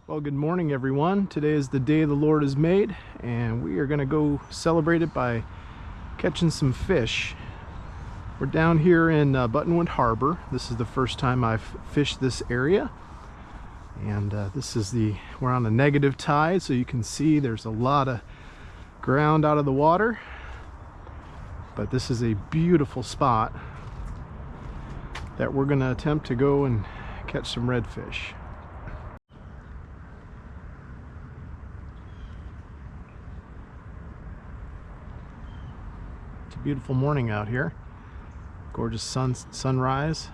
Well, good morning, everyone. Today is the day the Lord has made, and we are going to go celebrate it by catching some fish. We're down here in Buttonwood Harbor. This is the first time I've fished this area, and we're on a negative tide, so you can see there's a lot of ground out of the water, but this is a beautiful spot that we're going to attempt to go and catch some redfish. Beautiful morning out here. Gorgeous sunrise.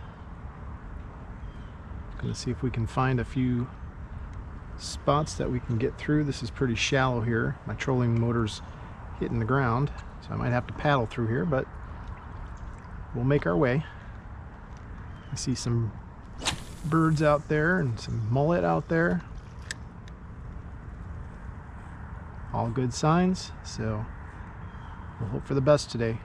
Gonna see if we can find a few spots that we can get through. This is pretty shallow here. My trolling motor's hitting the ground, so I might have to paddle through here, but we'll make our way. I see some birds out there and some mullet out there. All good signs, so we'll hope for the best today.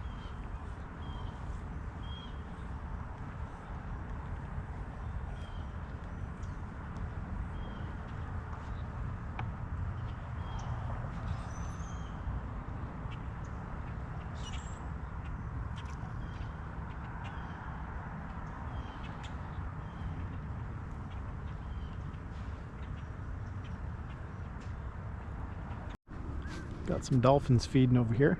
Got some dolphins feeding over here.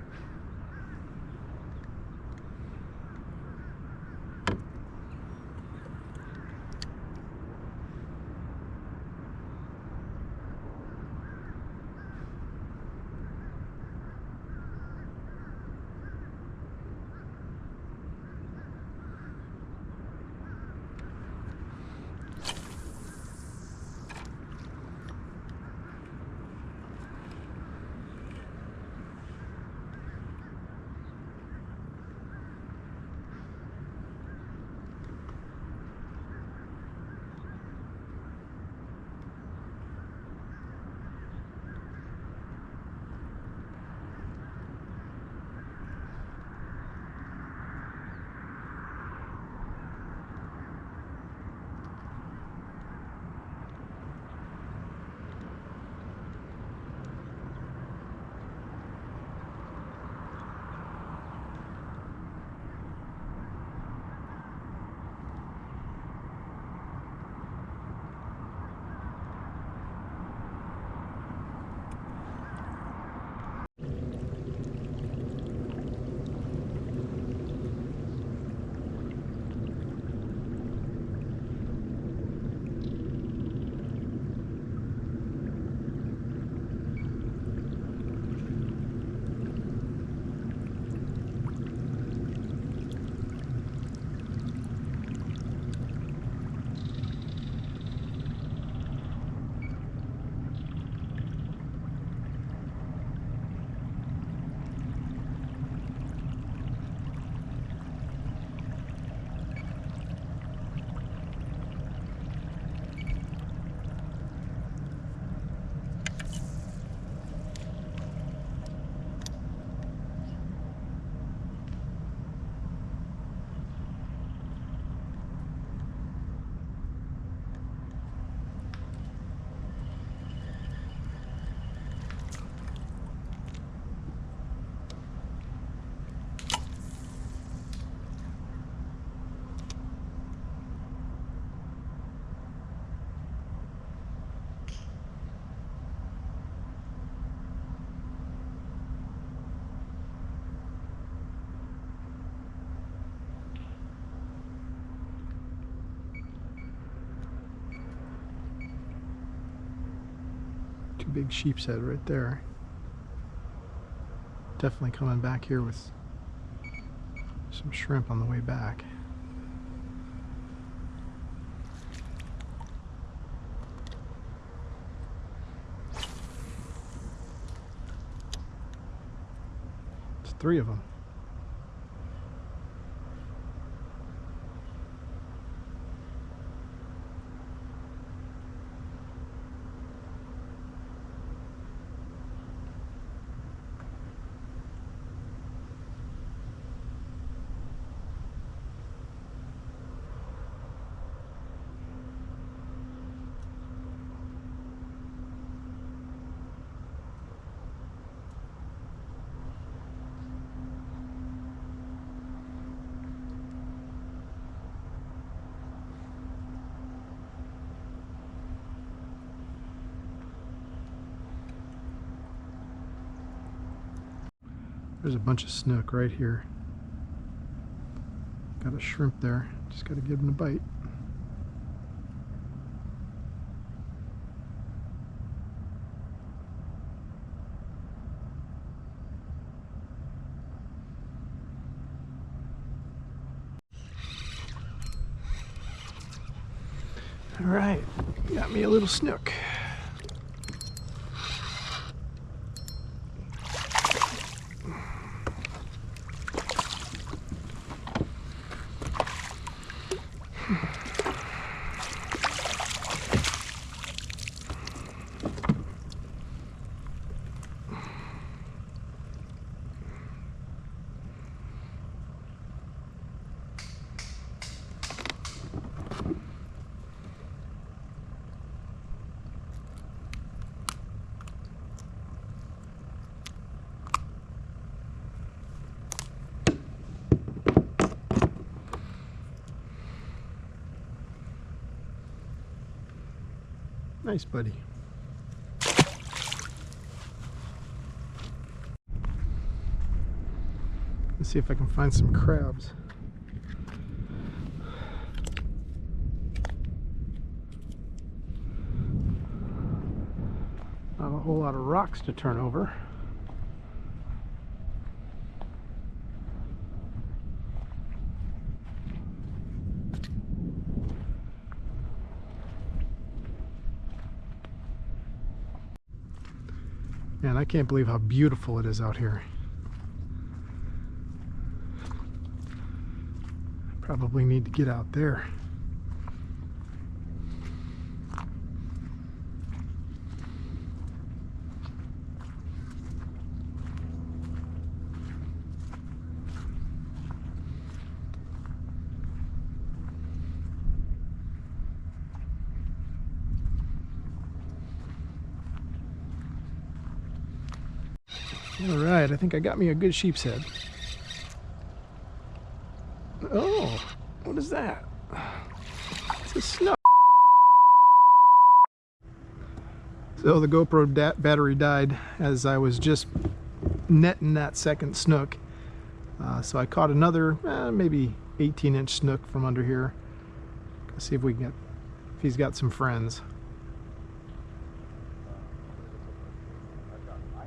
Big sheepshead right there. Definitely coming back here with some shrimp on the way back. It's three of them. There's a bunch of snook right here. Got a shrimp there. Just got to give him a bite. All right, got me a little snook. Nice, buddy. Let's see if I can find some crabs. Not a whole lot of rocks to turn over. Man, I can't believe how beautiful it is out here. Probably need to get out there. All right, I think I got me a good sheepshead. Oh, what is that? It's a snook. So the GoPro battery died as I was just netting that second snook. So I caught another maybe 18-inch snook from under here. Let's see if we can get, if he's got some friends.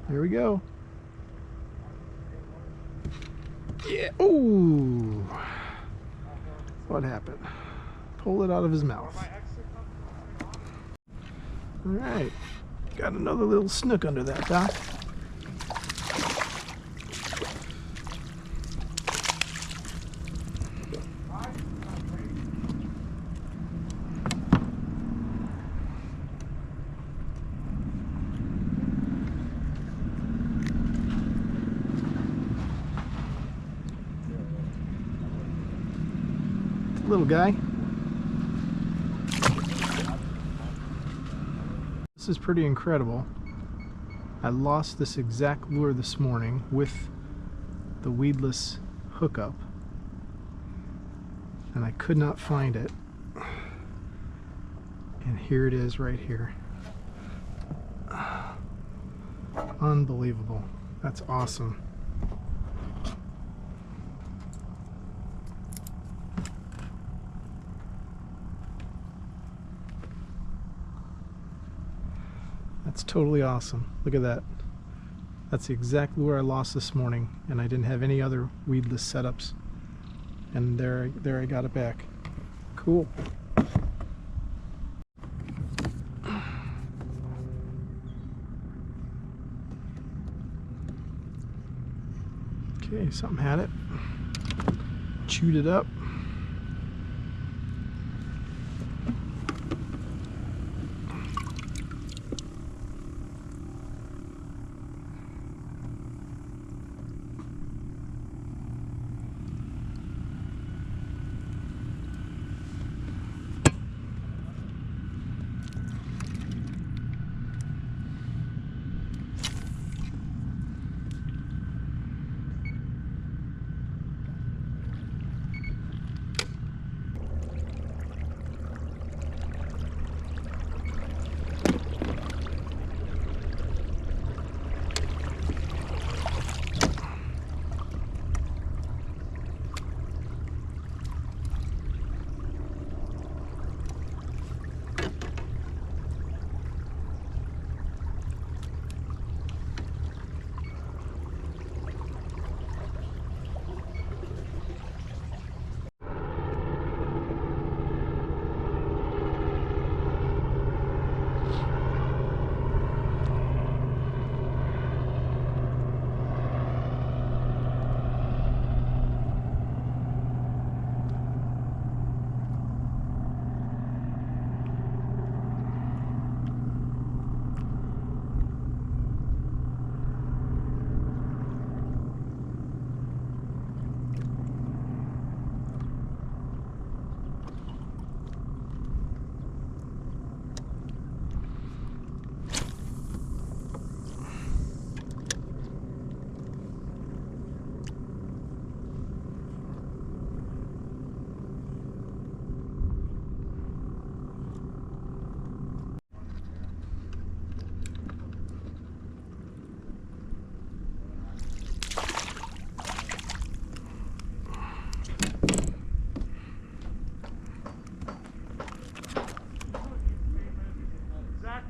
There we go. Yeah. Ooh. What happened? Pull it out of his mouth. All right. Got another little snook under that, Doc. Little guy. This is pretty incredible. I lost this exact lure this morning with the weedless hookup, and I could not find it. And here it is right here. Unbelievable. That's awesome. That's totally awesome. Look at that. That's the exact lure I lost this morning, and I didn't have any other weedless setups. And there I got it back. Cool. Okay, something had it. Chewed it up.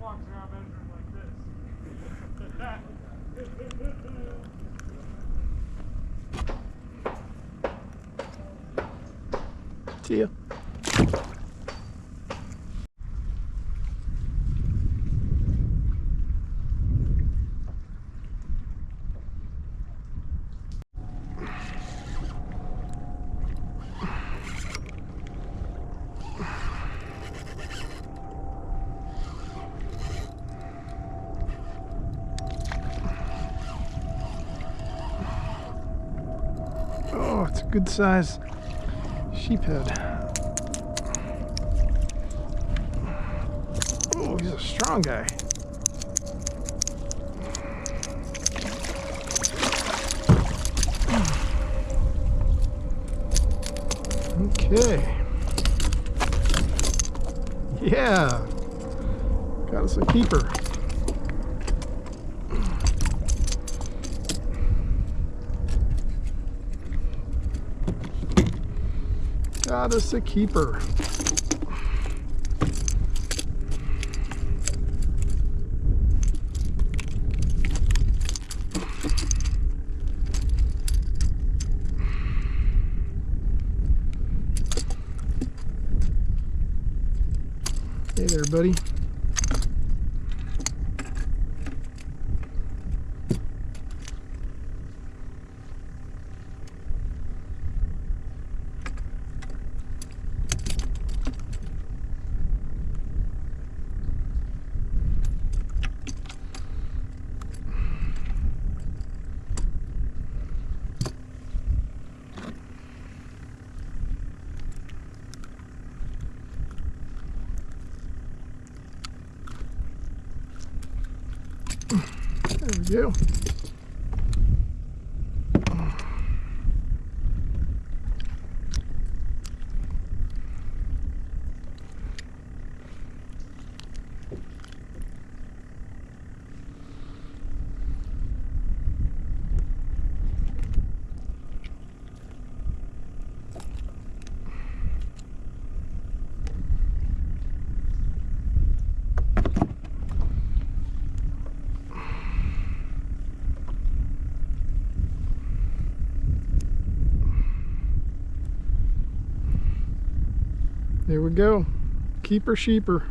walks around measuring like this. See ya. Oh, it's a good size sheephead. Oh, he's a strong guy. Okay. Yeah. Got us a keeper. Got us a keeper. Hey there, buddy. There we go. There we go. Keeper sheeper.